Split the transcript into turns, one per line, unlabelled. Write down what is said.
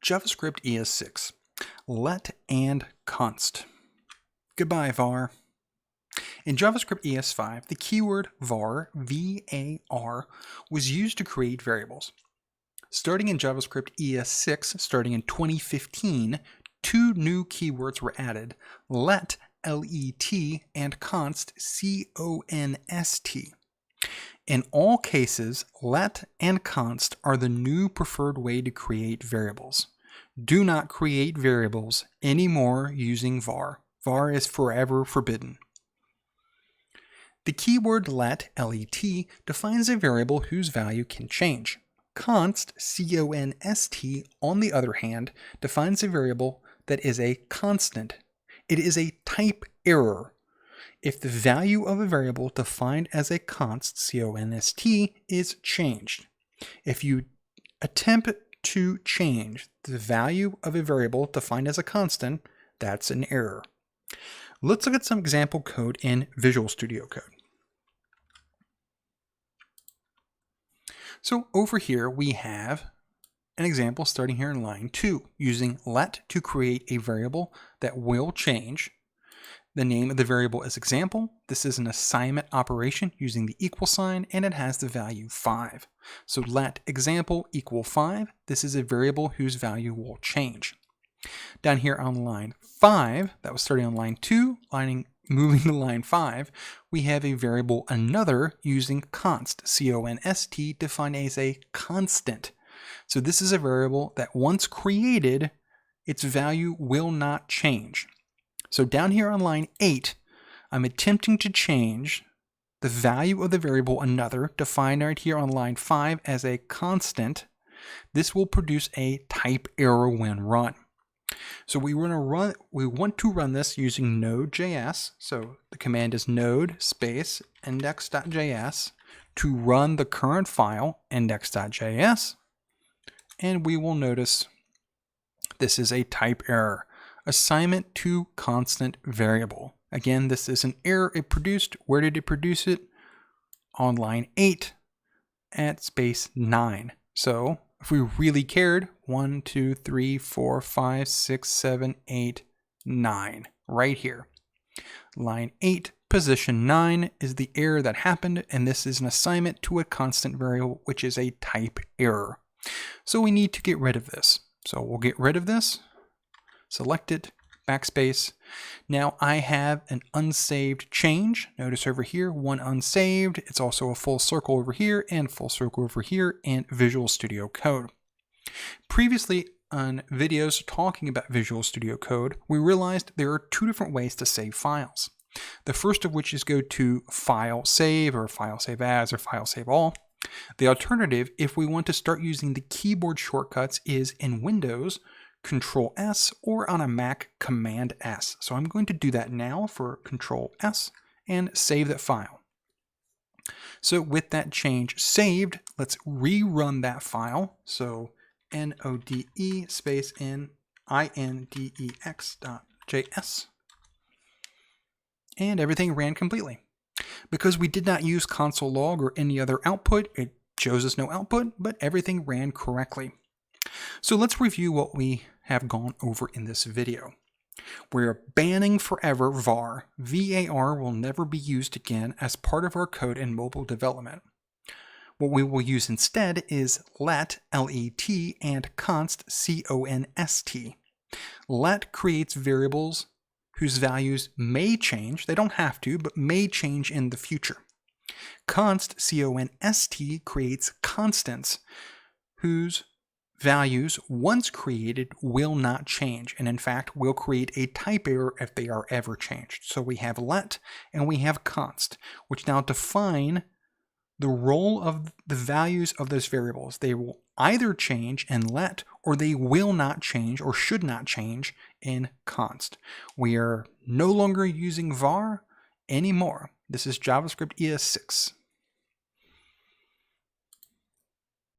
JavaScript ES6, let and const. Goodbye, var. In JavaScript ES5, the keyword var, V-A-R, was used to create variables. Starting in JavaScript ES6, starting in 2015, two new keywords were added, let, L-E-T, and const, C-O-N-S-T. In all cases, let and const are the new preferred way to create variables. Do not create variables anymore using var. var is forever forbidden. The keyword let, L-E-T, defines a variable whose value can change. Const, C-O-N-S-T, on the other hand, defines a variable that is a constant. It is a type error. If the value of a variable defined as a const, C-O-N-S-T, is changed. If you attempt to change the value of a variable defined as a constant, that's an error. Let's look at some example code in Visual Studio Code. So over here we have an example starting here in line 2, using let to create a variable that will change. The name of the variable is example. This is an assignment operation using the equal sign, and it has the value 5. So let example equal 5. This is a variable whose value will change. Down here on line 5, that was starting on line 2, moving to line 5, we have a variable another using const, C-O-N-S-T, defined as a constant. So this is a variable that once created, its value will not change. So down here on line 8, I'm attempting to change the value of the variable another, defined right here on line 5 as a constant. This will produce a type error when run. So we want to run this using Node.js. So the command is node space index.js to run the current file index.js. And we will notice this is a type error. Assignment to constant variable. Again, this is an error it produced. Where did it produce it? On line 8 at space 9. So if we really cared, 1, 2, 3, 4, 5, 6, 7, 8, 9, right here. Line 8, position 9 is the error that happened, and this is an assignment to a constant variable, which is a type error. So we need to get rid of this. So we'll get rid of this. Select it, backspace. Now I have an unsaved change. Notice over here, one unsaved. It's also a full circle over here and full circle over here in Visual Studio Code. Previously on videos talking about Visual Studio Code, we realized there are two different ways to save files. The first of which is go to File Save or File Save As or File Save All. The alternative, if we want to start using the keyboard shortcuts, is in Windows, Control S, or on a Mac, Command S. So I'm going to do that now for Control S and save that file. So with that change saved, let's rerun that file. So node space index.js. And everything ran completely. Because we did not use console log or any other output, it shows us no output, but everything ran correctly. So let's review what we have gone over in this video. We're banning forever var. var will never be used again as part of our code in mobile development. What we will use instead is let, L-E-T, and const, C-O-N-S-T. Let creates variables whose values may change. They don't have to, but may change in the future. Const, C-O-N-S-T, creates constants whose values, once created, will not change, and in fact will create a type error if they are ever changed. So we have let and we have const, which now define the role of the values of those variables. They will either change in let, or they will not change or should not change in const. We are no longer using var anymore. This is JavaScript ES6.